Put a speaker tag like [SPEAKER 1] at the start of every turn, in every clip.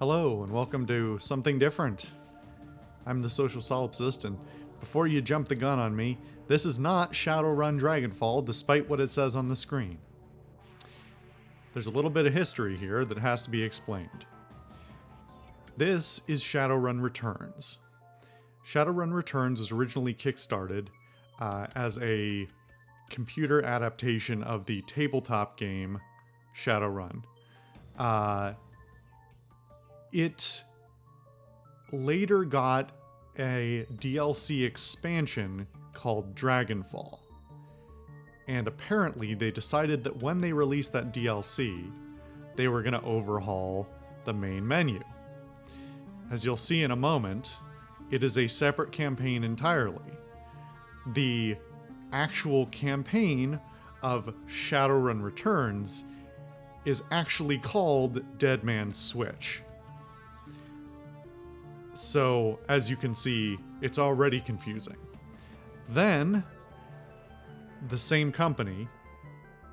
[SPEAKER 1] Hello, and welcome to Something Different. I'm the social solipsist, and before you jump the gun on me, this is not Shadowrun Dragonfall, despite what it says on the screen. There's a little bit of history here that has to be explained. This is Shadowrun Returns. Shadowrun Returns was originally kickstarted as a computer adaptation of the tabletop game Shadowrun. It later got a DLC expansion called Dragonfall. And apparently they decided that when they released that DLC, they were going to overhaul the main menu. As you'll see in a moment, it is a separate campaign entirely. The actual campaign of Shadowrun Returns is actually called Dead Man's Switch. So, as you can see, it's already confusing. Then, the same company,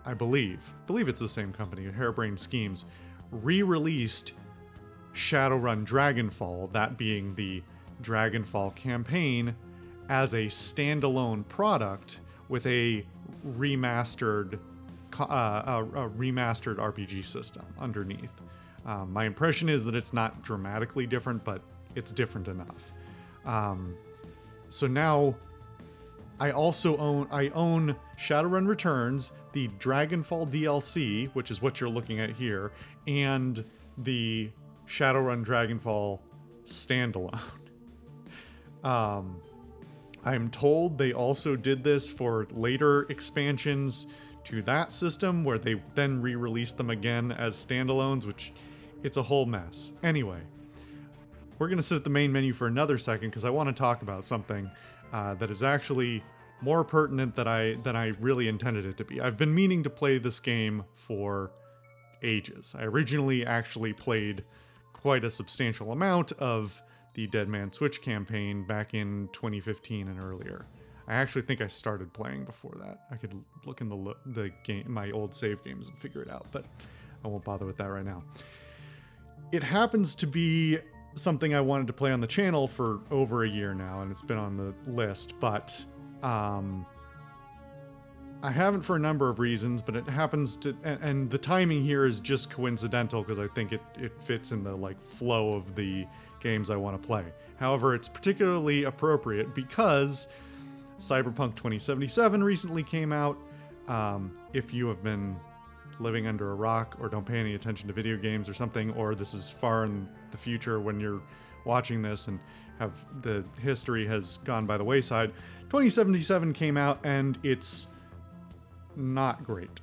[SPEAKER 1] I believe it's the same company, Harebrained Schemes, re-released Shadowrun Dragonfall, that being the Dragonfall campaign, as a standalone product with a remastered RPG system underneath. My impression is that it's not dramatically different, but it's different enough. So now I own Shadowrun Returns, the Dragonfall DLC, which is what you're looking at here, and the Shadowrun Dragonfall standalone. I'm told they also did this for later expansions to that system, where they then re-released them again as standalones, which it's a whole mess. Anyway, we're going to sit at the main menu for another second because I want to talk about something that is actually more pertinent than I really intended it to be. I've been meaning to play this game for ages. I originally actually played quite a substantial amount of the Dead Man's Switch campaign back in 2015 and earlier. I actually think I started playing before that. I could look in the game, my old save games, and figure it out, but I won't bother with that right now. It happens to be something I wanted to play on the channel for over a year now, and it's been on the list, but I haven't for a number of reasons, but it happens to, and the timing here is just coincidental because I think it fits in the flow of the games I want to play. However, it's particularly appropriate because Cyberpunk 2077 recently came out. If you have been living under a rock or don't pay any attention to video games or something, or this is far in the future when you're watching this and have the history has gone by the wayside, 2077 came out and it's not great.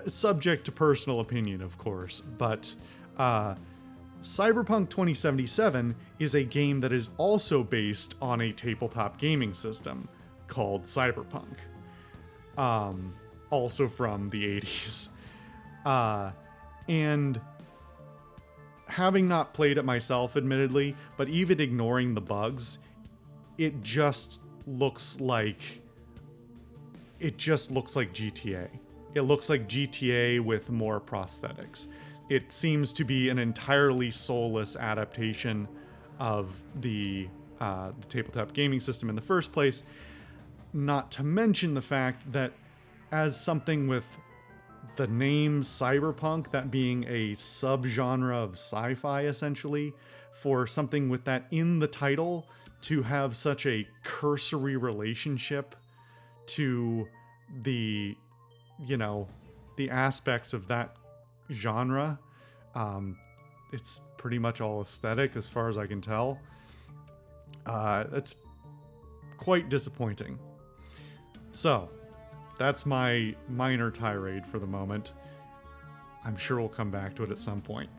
[SPEAKER 1] Subject to personal opinion, of course, but Cyberpunk 2077 is a game that is also based on a tabletop gaming system called Cyberpunk. Also from the 80s. And having not played it myself, admittedly, but even ignoring the bugs, it just looks like GTA. It looks like GTA with more prosthetics. It seems to be an entirely soulless adaptation of the tabletop gaming system in the first place. Not to mention the fact that as something with the name cyberpunk, that being a subgenre of sci-fi essentially, for something with that in the title to have such a cursory relationship to the aspects of that genre, it's pretty much all aesthetic as far as I can tell. It's quite disappointing. So, that's my minor tirade for the moment. I'm sure we'll come back to it at some point.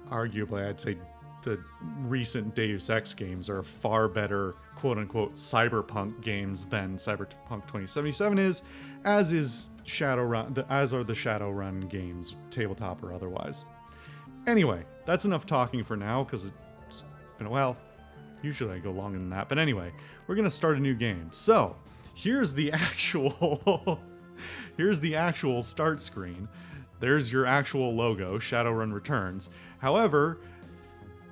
[SPEAKER 1] Arguably, I'd say the recent Deus Ex games are far better, quote-unquote, cyberpunk games than Cyberpunk 2077 is, as is Shadowrun, as are the Shadowrun games, tabletop or otherwise. Anyway, that's enough talking for now, because it's been a while. Usually I go longer than that, but anyway, we're going to start a new game. So, here's the actual Here's the actual start screen. There's your actual logo, Shadowrun Returns. However,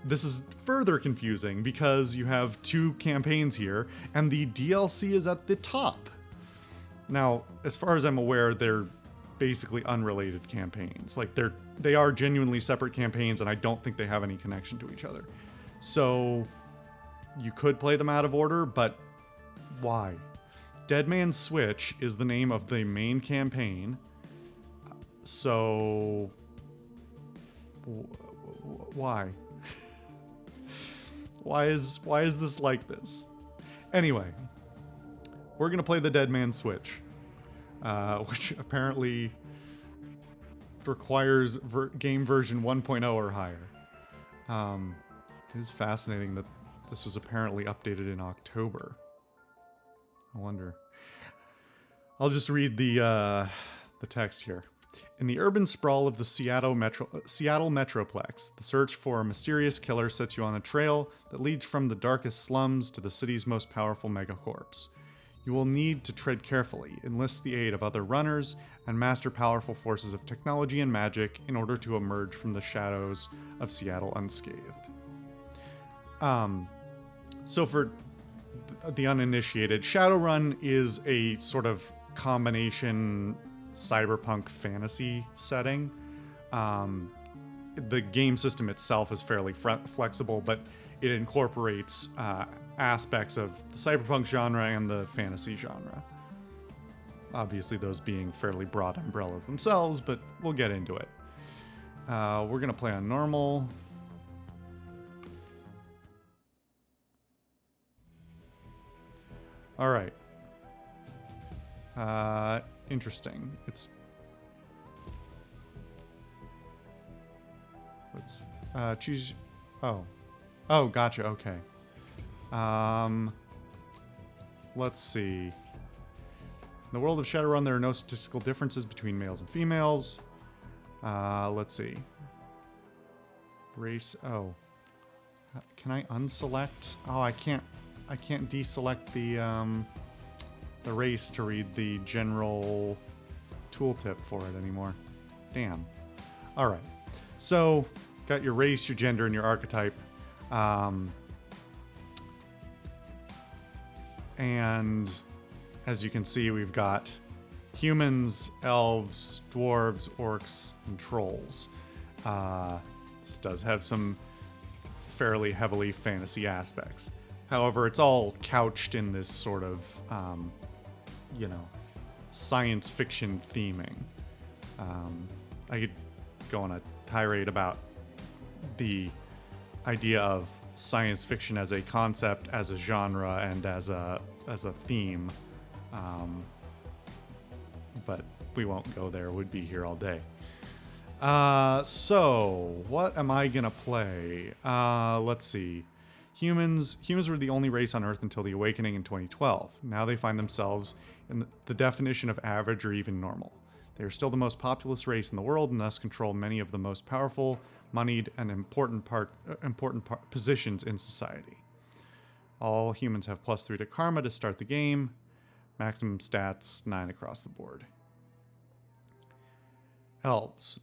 [SPEAKER 1] this is further confusing because you have 2 campaigns here, and the DLC is at the top. Now, as far as I'm aware, they're basically unrelated campaigns. Like, they are genuinely separate campaigns, and I don't think they have any connection to each other. So, you could play them out of order, but why? Dead Man's Switch is the name of the main campaign. So, why? Why is this like this? Anyway, we're gonna play the Dead Man's Switch, which apparently requires game version 1.0 or higher. It is fascinating that this was apparently updated in October. I wonder. I'll just read the text here. In the urban sprawl of the Seattle Metroplex, the search for a mysterious killer sets you on a trail that leads from the darkest slums to the city's most powerful megacorps. You will need to tread carefully, enlist the aid of other runners, and master powerful forces of technology and magic in order to emerge from the shadows of Seattle unscathed. So for the uninitiated, Shadowrun is a sort of combination cyberpunk fantasy setting. The game system itself is fairly flexible, but it incorporates aspects of the cyberpunk genre and the fantasy genre. Obviously, those being fairly broad umbrellas themselves, but we'll get into it. We're gonna play on normal. All right. Interesting. Let's choose. Oh, gotcha. Okay. Let's see. In the world of Shadowrun, there are no statistical differences between males and females. Let's see. Race. Oh. Can I unselect? Oh, I can't deselect the race to read the general tooltip for it anymore. Damn. All right. So, got your race, your gender, and your archetype. And as you can see, we've got humans, elves, dwarves, orcs, and trolls. This does have some fairly heavily fantasy aspects. However, it's all couched in this sort of, science fiction theming. I could go on a tirade about the idea of science fiction as a concept, as a genre, and as a theme. But we won't go there. We'd be here all day. So what am I gonna play? Let's see. Humans were the only race on Earth until the Awakening in 2012. Now they find themselves in the definition of average or even normal. They are still the most populous race in the world and thus control many of the most powerful, moneyed, and important positions in society. All humans have +3 to Karma to start the game. Maximum stats 9 across the board. Elves.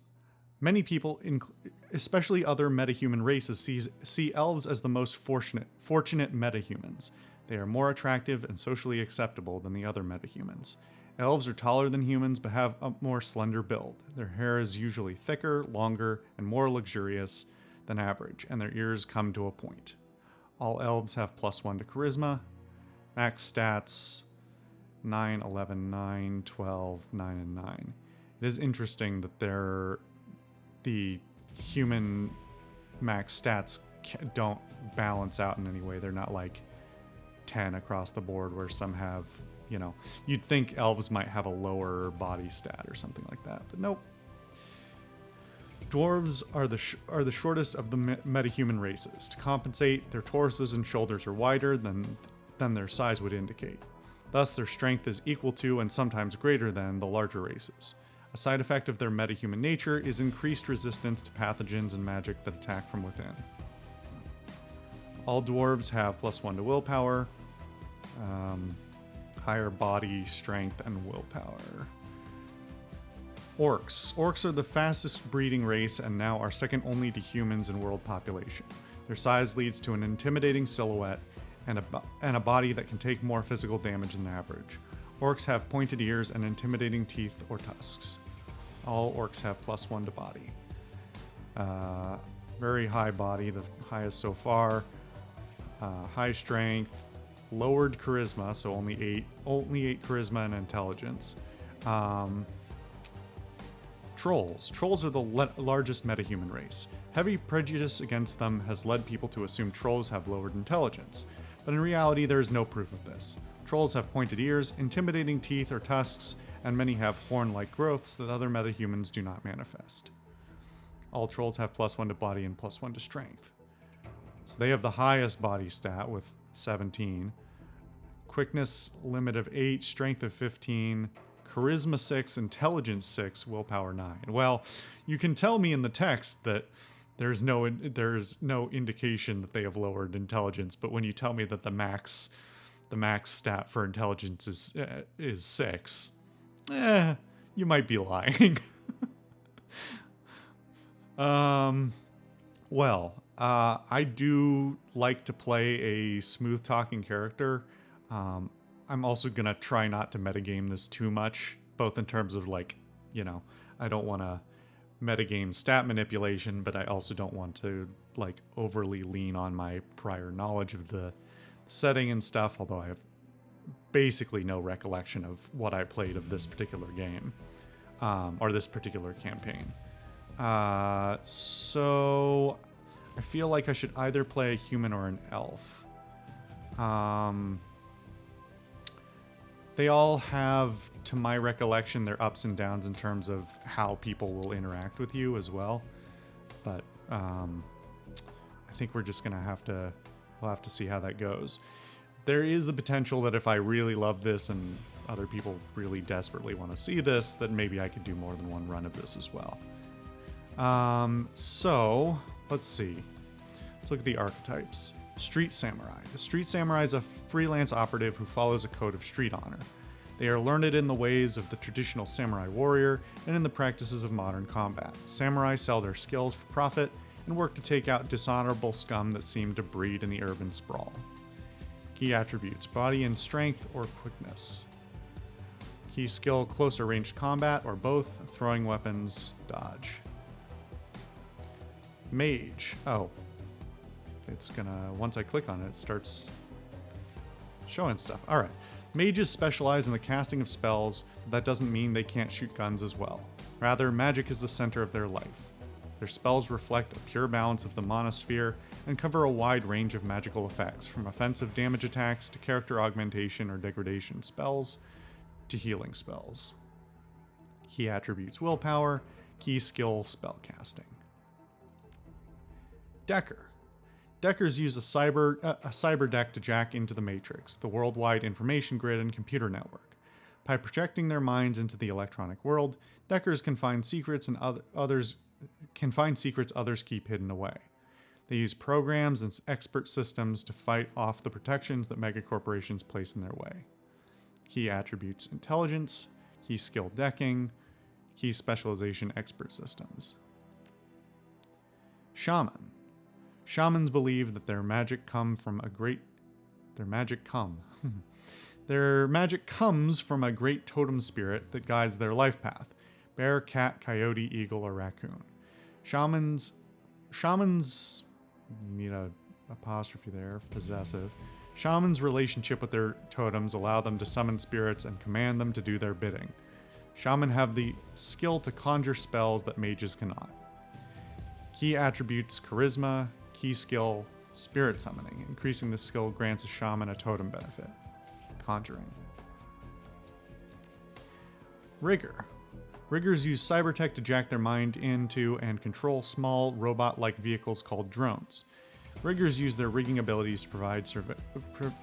[SPEAKER 1] Many people, especially other metahuman races, see elves as the most fortunate metahumans. They are more attractive and socially acceptable than the other metahumans. Elves are taller than humans but have a more slender build. Their hair is usually thicker, longer, and more luxurious than average, and their ears come to a point. All elves have +1 to Charisma. Max stats 9, 11, 9, 12, 9, and 9. It is interesting that the human max stats don't balance out in any way. They're not like 10 across the board where some have, you'd think elves might have a lower body stat or something like that, but nope. Dwarves are the shortest of the metahuman races. To compensate, their torsos and shoulders are wider than their size would indicate. Thus, their strength is equal to and sometimes greater than the larger races. A side effect of their metahuman nature is increased resistance to pathogens and magic that attack from within. All dwarves have +1 to willpower, higher body strength and willpower. Orcs. Orcs are the fastest breeding race and now are second only to humans in world population. Their size leads to an intimidating silhouette and a body that can take more physical damage than average. Orcs have pointed ears and intimidating teeth or tusks. All orcs have +1 to body. Very high body, the highest so far. High strength, lowered charisma, so only 8 charisma and intelligence. Trolls. Trolls are the largest metahuman race. Heavy prejudice against them has led people to assume trolls have lowered intelligence, but in reality there is no proof of this. Trolls have pointed ears, intimidating teeth or tusks, and many have horn-like growths that other metahumans do not manifest. All trolls have +1 to body and +1 to strength. So they have the highest body stat with 17. Quickness limit of 8, strength of 15, charisma 6, intelligence 6, willpower 9. Well, you can tell me in the text that there's no indication that they have lowered intelligence, but when you tell me that the max stat for intelligence is 6, you might be lying. I do like to play a smooth talking character. I'm also gonna try not to metagame this too much, both in terms of I don't want to metagame stat manipulation, but I also don't want to overly lean on my prior knowledge of the setting and stuff, although I have basically no recollection of what I played of this particular game, or this particular campaign. So I feel like I should either play a human or an elf. They all have, to my recollection, their ups and downs in terms of how people will interact with you as well. But I think we're just gonna we'll have to see how that goes. There is the potential that if I really love this and other people really desperately want to see this, that maybe I could do more than one run of this as well. So let's see. Let's look at the archetypes. Street Samurai. The Street Samurai is a freelance operative who follows a code of street honor. They are learned in the ways of the traditional samurai warrior and in the practices of modern combat. Samurai sell their skills for profit and work to take out dishonorable scum that seem to breed in the urban sprawl. Key attributes: body and strength or quickness. Key skill: closer ranged combat or both, throwing weapons, dodge. Mage. Oh. It's gonna, once I click on it, it starts showing stuff. Alright. Mages specialize in the casting of spells, but that doesn't mean they can't shoot guns as well. Rather, magic is the center of their life. Their spells reflect a pure balance of the monosphere and cover a wide range of magical effects, from offensive damage attacks to character augmentation or degradation spells to healing spells. Key attributes: willpower, key skill, spellcasting. Decker. Deckers use a cyber deck to jack into the Matrix, the worldwide information grid and computer network. By projecting their minds into the electronic world, Deckers can find secrets others keep hidden away. They use programs and expert systems to fight off the protections that megacorporations place in their way. Key attributes: intelligence, key skill decking, key specialization expert systems. Shaman. Shamans believe that their magic comes from a great totem spirit that guides their life path: bear, cat, coyote, eagle, or raccoon. Shamans, you need a apostrophe there, possessive. Shamans' relationship with their totems allow them to summon spirits and command them to do their bidding. Shaman have the skill to conjure spells that mages cannot. Key attributes: charisma, key skill, spirit summoning. Increasing the skill grants a shaman a totem benefit. Conjuring. Rigger. Riggers use cybertech to jack their mind into and control small, robot-like vehicles called drones. Riggers use their rigging abilities to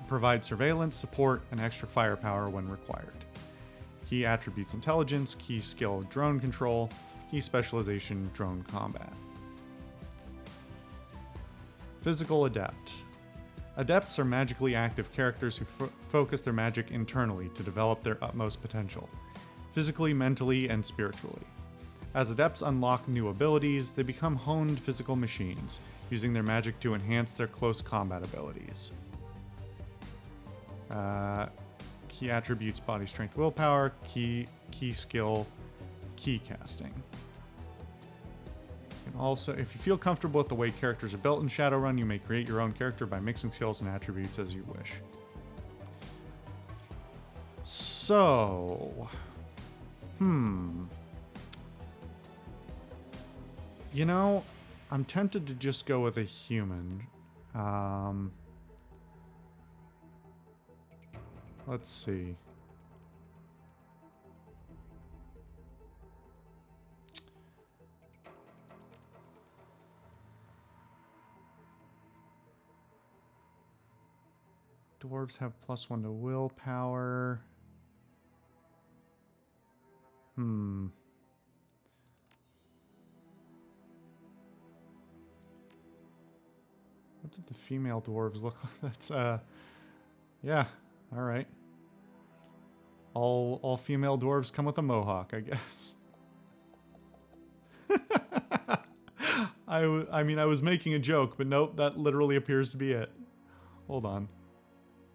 [SPEAKER 1] provide surveillance, support, and extra firepower when required. Key attributes: intelligence, key skill, drone control, key specialization, drone combat. Physical Adept. Adepts are magically active characters who focus their magic internally to develop their utmost potential, physically, mentally, and spiritually. As adepts unlock new abilities, they become honed physical machines, using their magic to enhance their close combat abilities. Key attributes: body strength, willpower, key skill, key casting. And also, if you feel comfortable with the way characters are built in Shadowrun, you may create your own character by mixing skills and attributes as you wish. So, you know, I'm tempted to just go with a human. Let's see. Dwarves have +1 to willpower. What did the female dwarves look like? That's, yeah, alright. All female dwarves come with a mohawk, I guess. I mean, I was making a joke, but nope, that literally appears to be it. Hold on.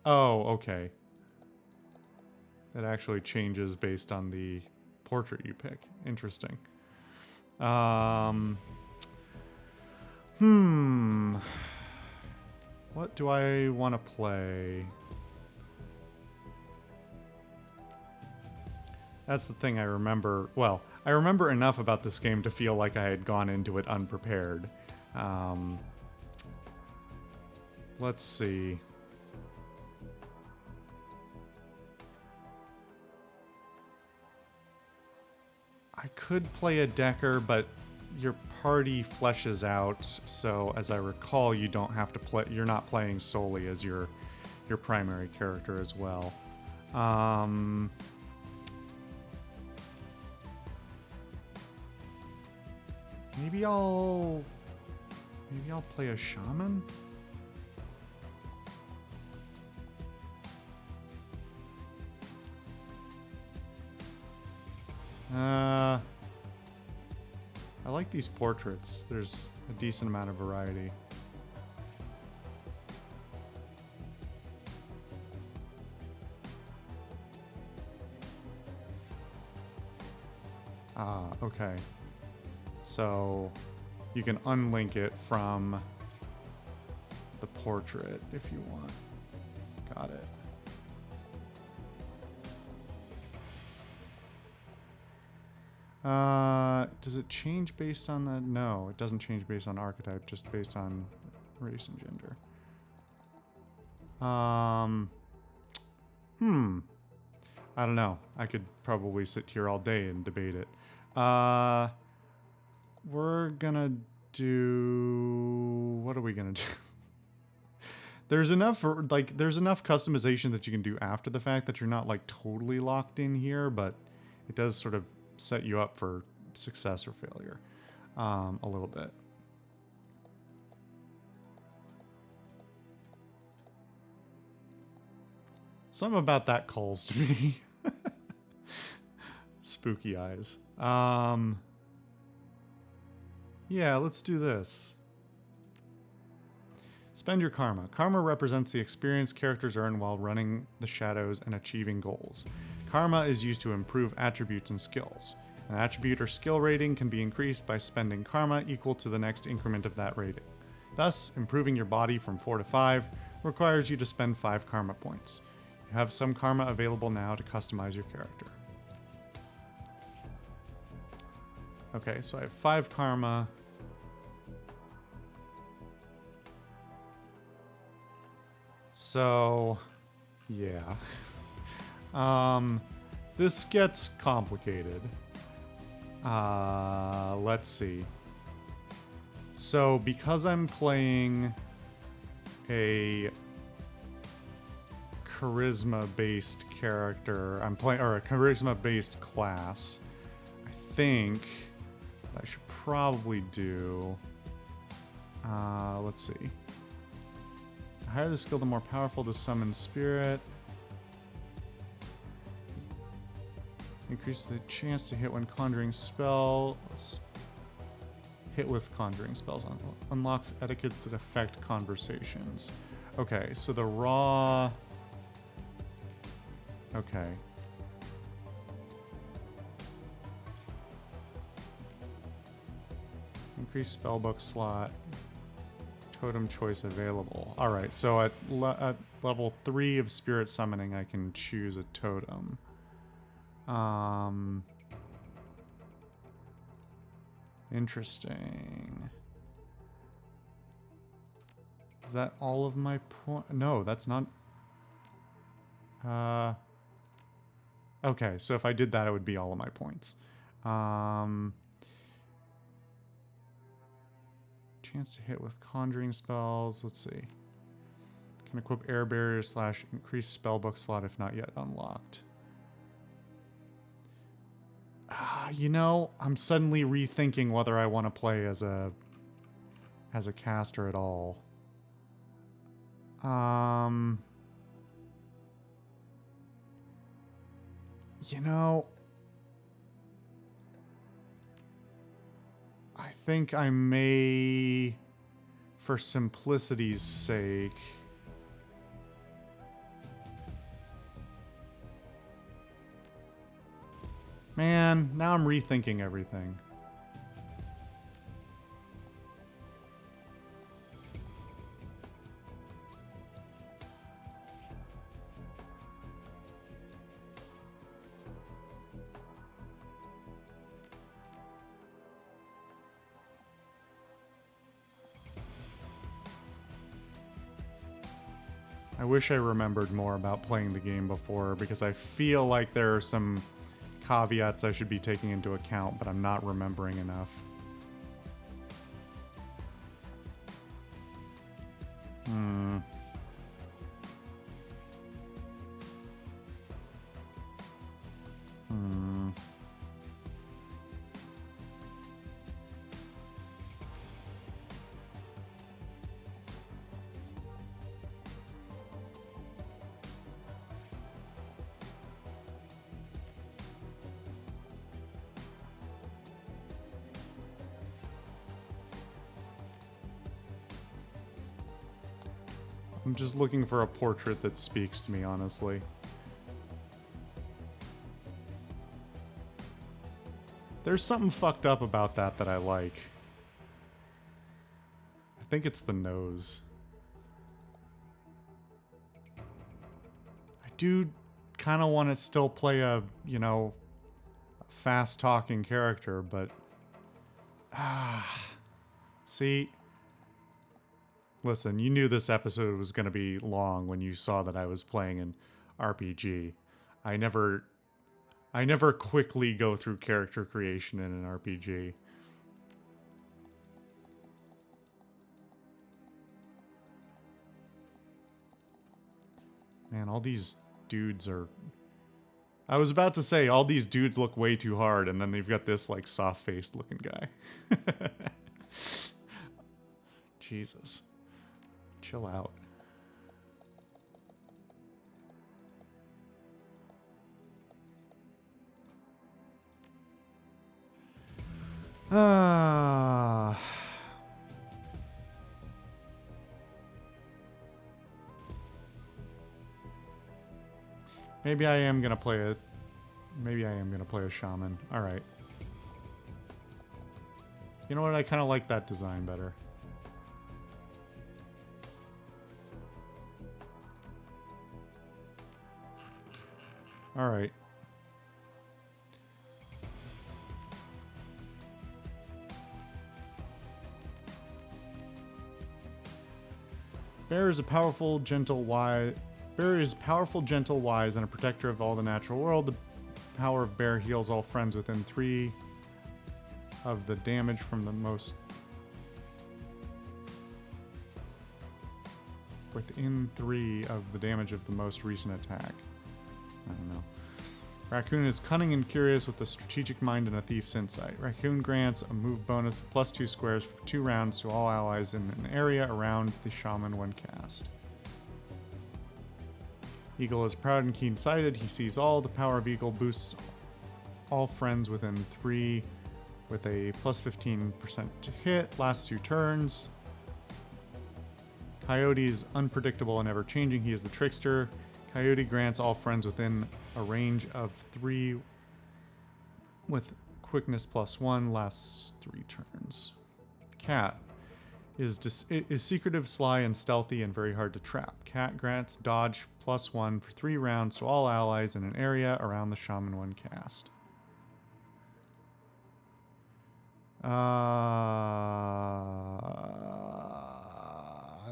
[SPEAKER 1] Oh, okay. It actually changes based on the portrait you pick. Interesting. What do I want to play? That's the thing I remember. Well, I remember enough about this game to feel like I had gone into it unprepared. Let's see. I could play a Decker, but your party fleshes out, so as I recall, you don't have to play. You're not playing solely as your primary character as well. Maybe I'll play a shaman. I like these portraits. There's a decent amount of variety. Ah, okay. So you can unlink it from the portrait if you want. Got it. Does it change based on the... No, it doesn't change based on archetype, just based on race and gender. I don't know. I could probably sit here all day and debate it. We're gonna do... What are we gonna do? There's enough customization that you can do after the fact that you're not like totally locked in here, but it does sort of set you up for success or failure a little bit. Something about that calls to me. Spooky eyes. Yeah, let's do this. Spend your karma. Karma represents the experience characters earn while running the shadows and achieving goals. Karma is used to improve attributes and skills. An attribute or skill rating can be increased by spending karma equal to the next increment of that rating. Thus, improving your body from 4 to 5 requires you to spend 5 karma points. You have some karma available now to customize your character. Okay, so I have 5 karma. So, yeah. This gets complicated. Let's see. So, because I'm playing a charisma-based character, a charisma-based class, I think I should probably do... let's see. The higher the skill, the more powerful to summon spirit. Increase the chance to hit when conjuring spells. Hit with conjuring spells. Unlocks etiquettes that affect conversations. Okay, so the raw... Okay. Increase spellbook slot. Totem choice available. Alright, so at level 3 of spirit summoning, I can choose a totem. Interesting. Is that all of my point? No, that's not... Okay, so if I did that, it would be all of my points. Chance to hit with conjuring spells. Let's see. Can equip air barrier / increase spellbook slot if not yet unlocked. You know, I'm suddenly rethinking whether I want to play as a caster at all. You know, I think I may, for simplicity's sake, man, now I'm rethinking everything. I wish I remembered more about playing the game before, because I feel like there are some caveats I should be taking into account, but I'm not remembering enough. I'm just looking for a portrait that speaks to me, honestly. There's something fucked up about that I like. I think it's the nose. I do kind of want to still play a, you know, fast-talking character, but... See... Listen, you knew this episode was going to be long when you saw that I was playing an RPG. I never quickly go through character creation in an RPG. Man, all these dudes are... I was about to say, all these dudes look way too hard, and then they've got this, like, soft-faced looking guy. Jesus. Chill out. Maybe I am gonna play a... Maybe I am gonna play a shaman. Alright. You know what? I kind of like that design better. Alright. Bear is a powerful, gentle, wise... Bear is powerful, gentle, wise, and a protector of all the natural world. The power of Bear heals all friends within 3 of the damage from the most... Within 3 of the damage of the most recent attack. I don't know. Raccoon is cunning and curious with a strategic mind and a thief's insight. Raccoon grants a move bonus of +2 squares for 2 rounds to all allies in an area around the shaman when cast. Eagle is proud and keen-sighted. He sees all. The power of Eagle boosts all friends within 3 with a plus 15% to hit. Last 2 turns. Coyote is unpredictable and ever-changing. He is the trickster. Coyote grants all friends within a range of 3 with quickness +1. Lasts 3 turns. Cat is secretive, sly, and stealthy, and very hard to trap. Cat grants dodge +1 for 3 rounds to all allies in an area around the Shaman when cast. I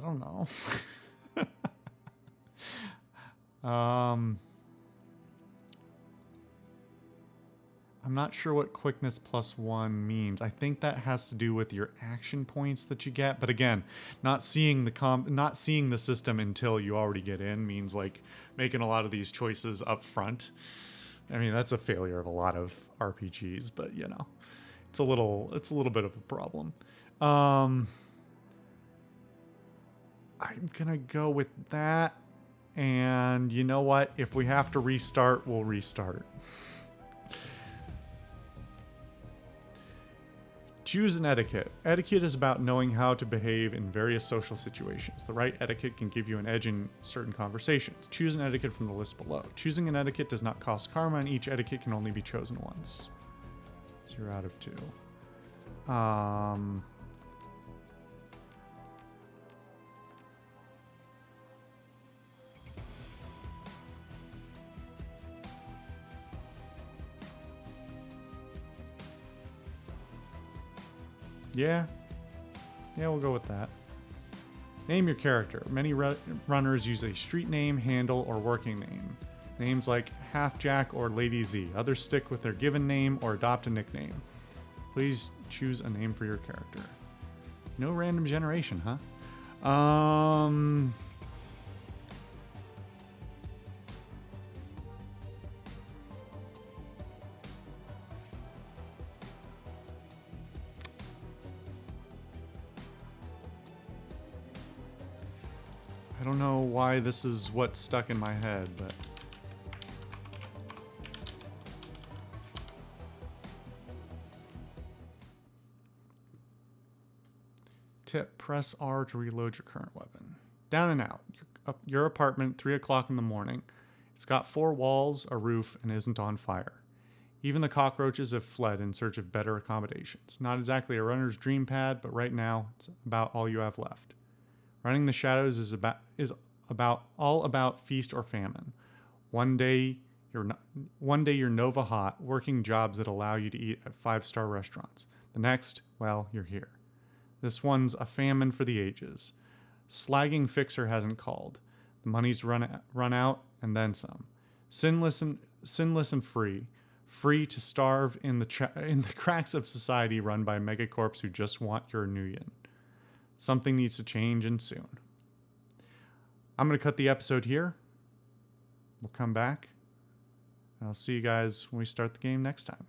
[SPEAKER 1] don't know. I'm not sure what quickness +1 means. I think that has to do with your action points that you get. But again, not seeing the system until you already get in means like making a lot of these choices up front. I mean, that's a failure of a lot of RPGs, but you know, it's a little bit of a problem. I'm gonna go with that. And you know what? If we have to restart, we'll restart. Choose an etiquette. Etiquette is about knowing how to behave in various social situations. The right etiquette can give you an edge in certain conversations. Choose an etiquette from the list below. Choosing an etiquette does not cost karma, and each etiquette can only be chosen once. 0 out of 2. Yeah, we'll go with that. Name your character. Many runners use a street name, handle, or working name. Names like Half Jack or Lady Z. Others stick with their given name or adopt a nickname. Please choose a name for your character. No random generation, huh? I don't know why this is what's stuck in my head, but... Tip, press R to reload your current weapon. Down and out. Your apartment, 3 o'clock in the morning. It's got 4 walls, a roof, and isn't on fire. Even the cockroaches have fled in search of better accommodations. Not exactly a runner's dream pad, but right now, it's about all you have left. Running the shadows is all about feast or famine. One day you're Nova hot, working jobs that allow you to eat at 5-star restaurants. The next, well, you're here. This one's a famine for the ages. Slagging Fixer hasn't called. The money's run out and then some. Sinless and free. Free to starve in the cracks of society run by megacorps who just want your Nuyen. Something needs to change, and soon. I'm going to cut the episode here. We'll come back. And I'll see you guys when we start the game next time.